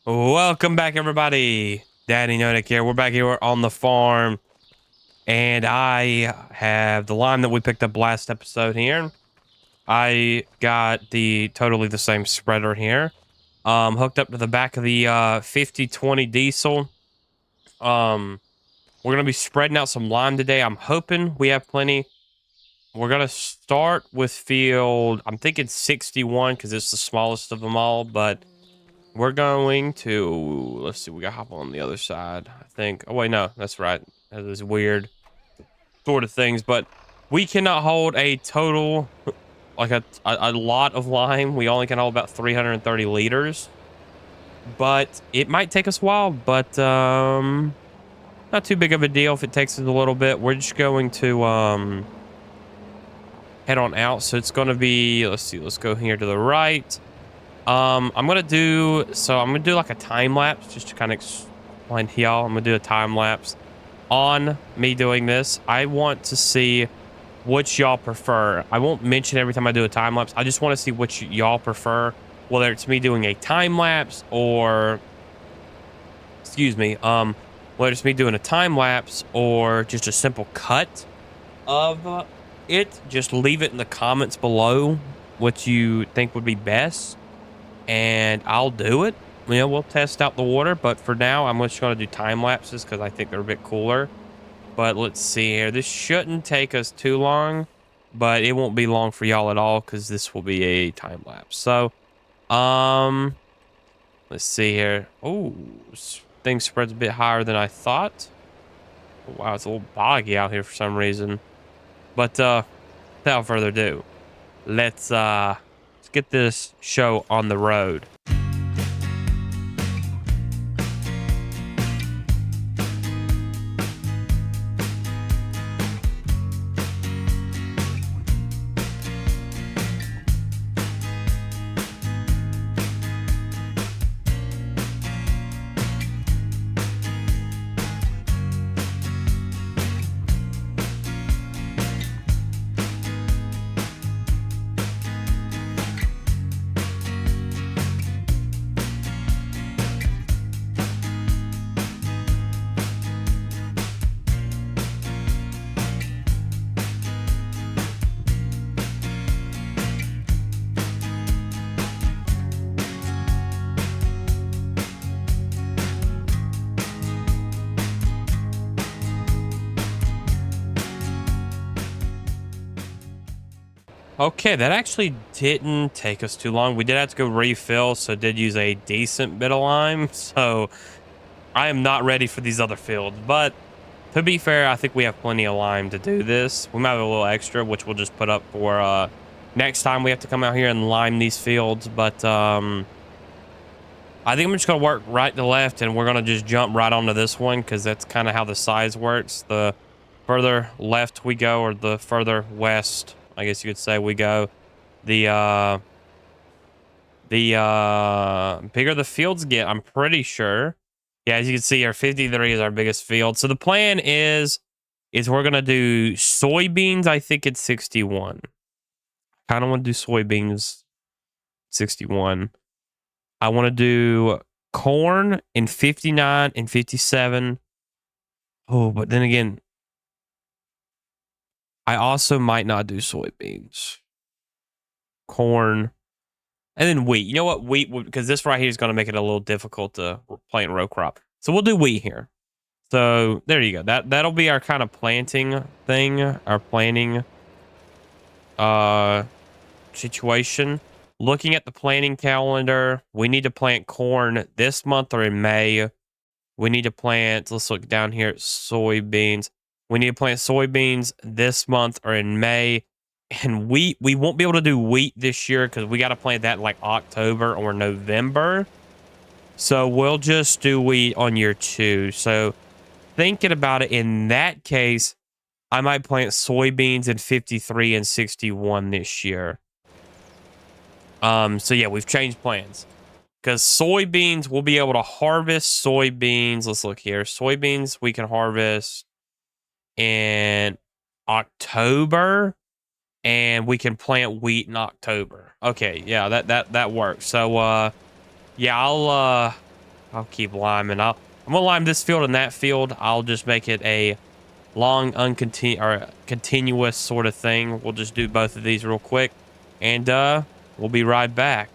Welcome back, everybody. Daddy Nodak here. We're back here on the farm, and I have the lime that we picked up last episode here. I got the totally the same spreader here, hooked up to the back of the 5020 diesel. We're gonna be spreading out some lime today. I'm hoping we have plenty. We're gonna start with field. I'm thinking 61 because it's the smallest of them all, but we're going to, let's see, we got hop on the other side, I think. Oh, wait, no, that's right. That is weird sort of things, but we cannot hold a total, like a lot of lime. We only can hold about 330 liters, but it might take us a while, but not too big of a deal if it takes us a little bit. We're just going to head on out. So it's going to be, let's see, let's go here to the right. I'm gonna do like a time lapse just to kind of explain to y'all. I'm gonna do a time lapse on me doing this. I want to see what y'all prefer. I won't mention every time I do a time lapse. I just want to see what y'all prefer, whether it's me doing a time lapse or, excuse me, whether it's me doing a time lapse or just a simple cut of it. Just leave it in the comments below what you think would be best, and I'll do it. You know, we'll test out the water, but for now, I'm just going to do time lapses because I think they're a bit cooler. But let's see here. This shouldn't take us too long, but it won't be long for y'all at all because this will be a time lapse. So, let's see here. Oh, thing spreads a bit higher than I thought. Oh, wow, it's a little boggy out here for some reason. But without further ado, let's get this show on the road. Okay, that actually didn't take us too long. We did have to go refill, so did use a decent bit of lime. So I am not ready for these other fields. But to be fair, I think we have plenty of lime to do this. We might have a little extra, which we'll just put up for next time we have to come out here and lime these fields. But I think I'm just going to work right to left, and we're going to just jump right onto this one because that's kind of how the size works. The further left we go, or the further west, I guess you could say, we go, the bigger the fields get, I'm pretty sure. Yeah, as you can see, our 53 is our biggest field. So the plan is we're going to do soybeans. I think it's 61. Kind of want to do soybeans 61. I want to do corn in 59 and 57. Oh, but then again, I also might not do soybeans. Corn. And then wheat. You know what? Wheat, because this right here is going to make it a little difficult to plant row crop. So we'll do wheat here. So there you go. That'll be our kind of planting thing. Our planting situation. Looking at the planting calendar, we need to plant corn this month or in May. We need to plant, let's look down here at soybeans. We need to plant soybeans this month or in May. And wheat, we won't be able to do wheat this year because we got to plant that in like October or November. So we'll just do wheat on year 2. So thinking about it, in that case, I might plant soybeans in 53 and 61 this year. So yeah, we've changed plans. Because soybeans, we'll be able to harvest soybeans. Let's look here. Soybeans we can harvest in October, and we can plant wheat in October. Okay, yeah, that works. So yeah, I'll keep liming. I'm gonna lime this field and that field. I'll just make it a long, continuous sort of thing. We'll just do both of these real quick, and we'll be right back.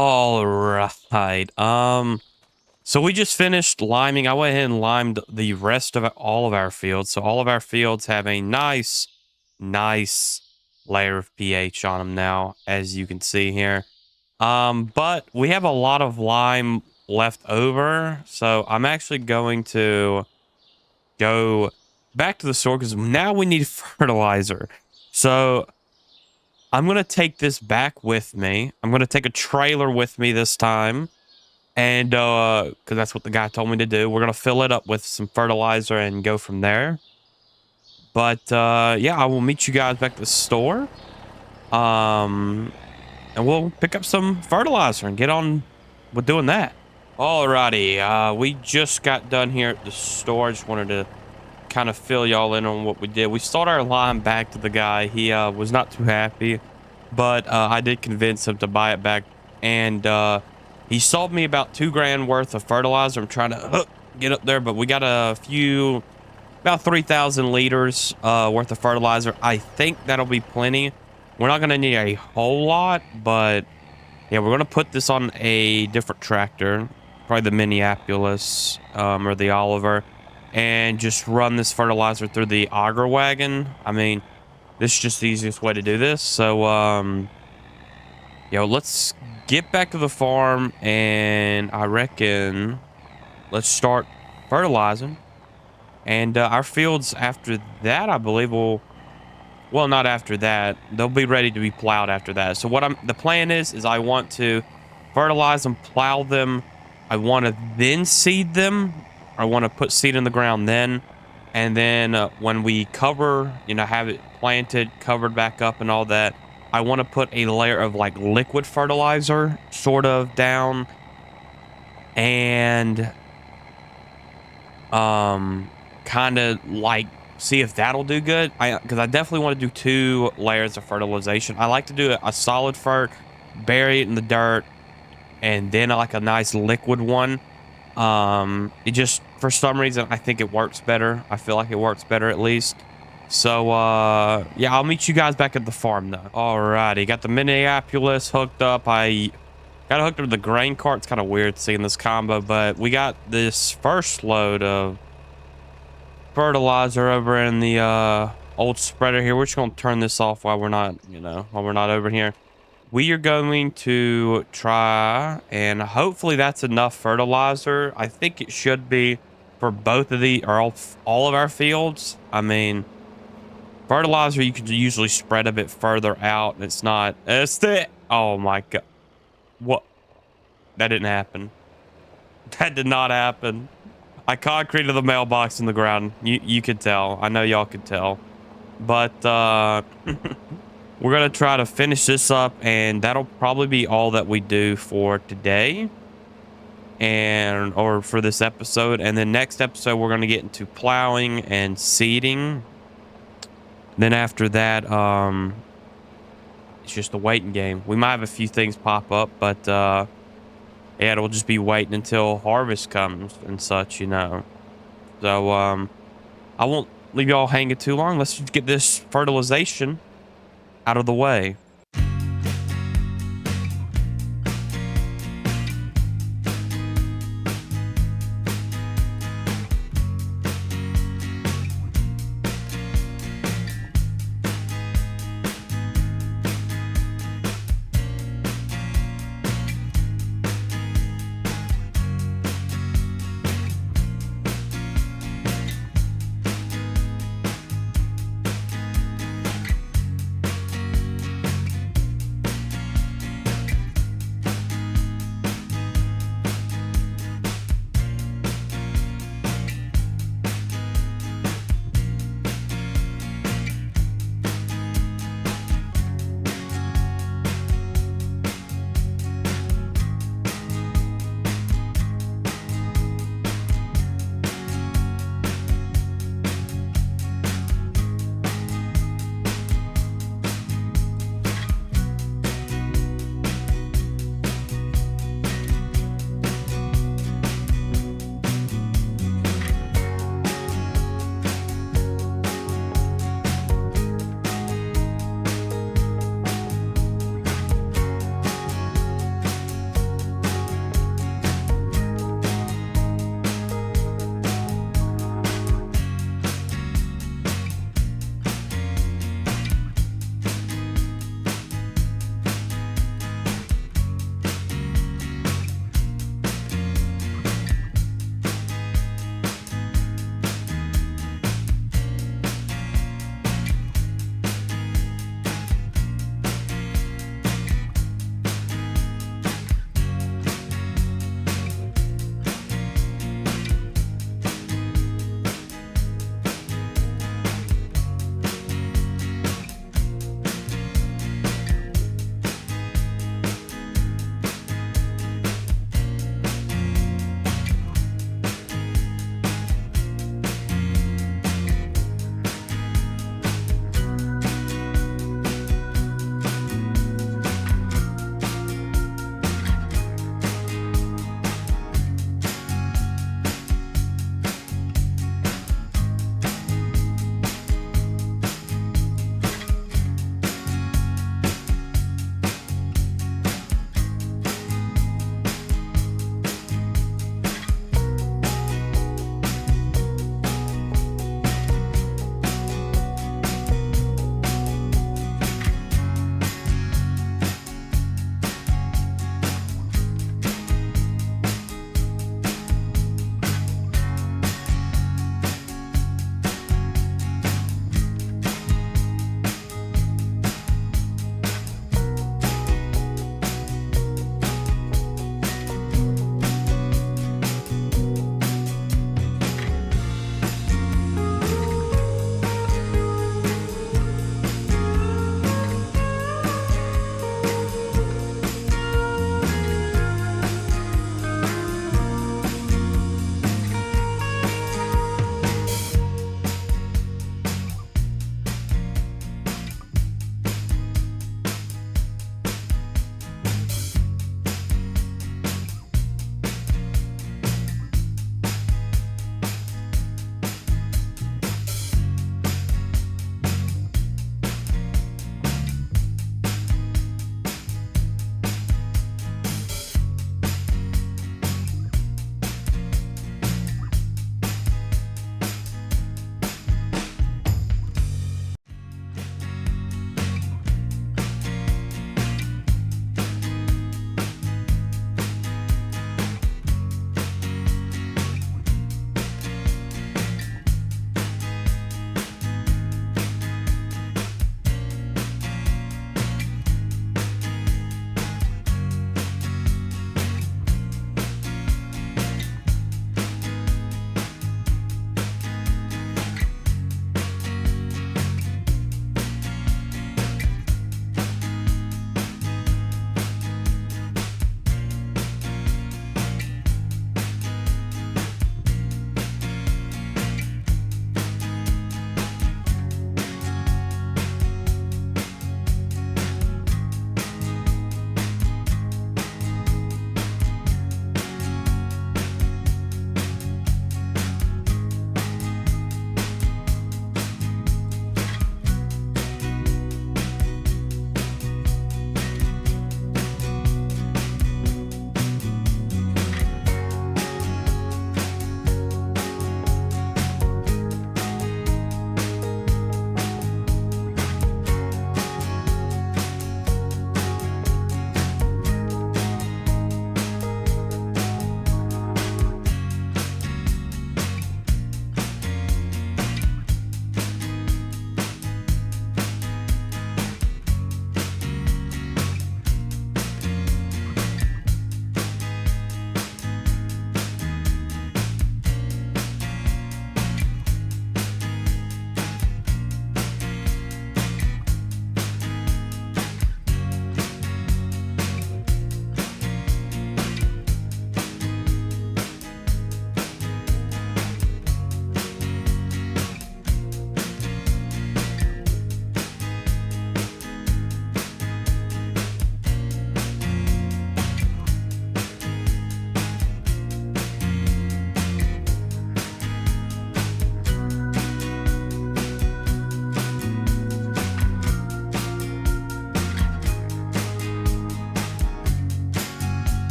All right. So we just finished liming. I went ahead and limed the rest of all of our fields. So all of our fields have a nice layer of pH on them now, as you can see here. But we have a lot of lime left over. So I'm actually going to go back to the store because now we need fertilizer. So I'm going to take this back with me. I'm going to take a trailer with me this time. And because that's what the guy told me to do. We're going to fill it up with some fertilizer and go from there. But yeah, I will meet you guys back at the store. And we'll pick up some fertilizer and get on with doing that. Alrighty, we just got done here at the store. I just wanted to kind of fill y'all in on what we did. We sold our lime back to the guy. He was not too happy, but I did convince him to buy it back. And he sold me about $2 grand worth of fertilizer. I'm trying to get up there, but we got about 3,000 liters worth of fertilizer. I think that'll be plenty. We're not going to need a whole lot, but yeah, we're going to put this on a different tractor, probably the Minneapolis or the Oliver, and just run this fertilizer through the auger wagon. I mean, this is just the easiest way to do this. So, let's get back to the farm, and I reckon let's start fertilizing. And our fields after that, I believe, well, not after that. They'll be ready to be plowed after that. So the plan is I want to fertilize them, plow them. I want to then seed them. I want to put seed in the ground then. And then when we cover, have it planted, covered back up and all that, I want to put a layer of like liquid fertilizer sort of down. And kind of like see if that'll do good. Because I definitely want to do 2 layers of fertilization. I like to do a solid fert, bury it in the dirt, and then like a nice liquid one. It just, for some reason, I think it works better. I feel like it works better at least. So yeah, I'll meet you guys back at the farm though. Alrighty, got the Minneapolis hooked up. I got hooked up to the grain cart. It's kind of weird seeing this combo, but we got this first load of fertilizer over in the old spreader here. We're just gonna turn this off while we're not, over here. We are going to try, and hopefully that's enough fertilizer. I think it should be for both of all of our fields. I mean, fertilizer you can usually spread a bit further out, and oh my god, what? That didn't happen. That did not happen. I concreted the mailbox in the ground. You could tell. I know y'all could tell. But we're going to try to finish this up, and that'll probably be all that we do for today or for this episode. And then next episode, we're going to get into plowing and seeding. Then after that, it's just a waiting game. We might have a few things pop up, but yeah, it'll just be waiting until harvest comes and such, So I won't leave y'all hanging too long. Let's just get this fertilization out of the way.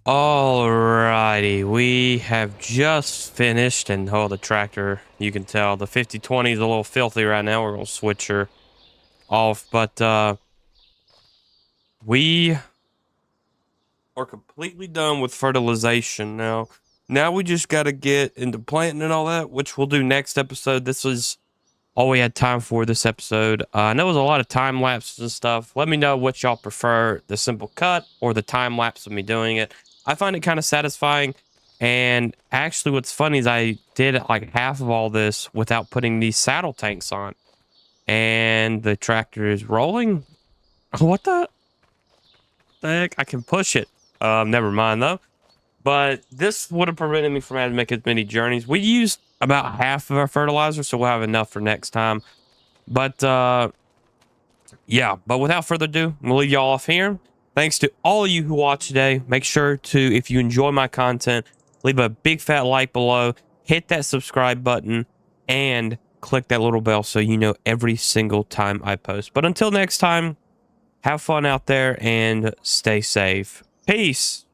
Alrighty, we have just finished, and oh, the tractor, you can tell the 5020 is a little filthy right now. We're gonna switch her off, but we are completely done with fertilization now. Now we just got to get into planting and all that, which we'll do next episode. This is all we had time for this episode. I know it was a lot of time lapses and stuff. Let me know what y'all prefer, the simple cut or the time lapse of me doing it. I find it kind of satisfying. And actually, what's funny is I did like half of all this without putting these saddle tanks on. And the tractor is rolling. What the heck? I can push it. Never mind though. But this would have prevented me from having to make as many journeys. We used about half of our fertilizer, so we'll have enough for next time. But yeah, but without further ado, I'm gonna leave y'all off here. Thanks to all of you who watched today. Make sure to, if you enjoy my content, leave a big fat like below, hit that subscribe button, and click that little bell so you know every single time I post. But until next time, have fun out there and stay safe. Peace.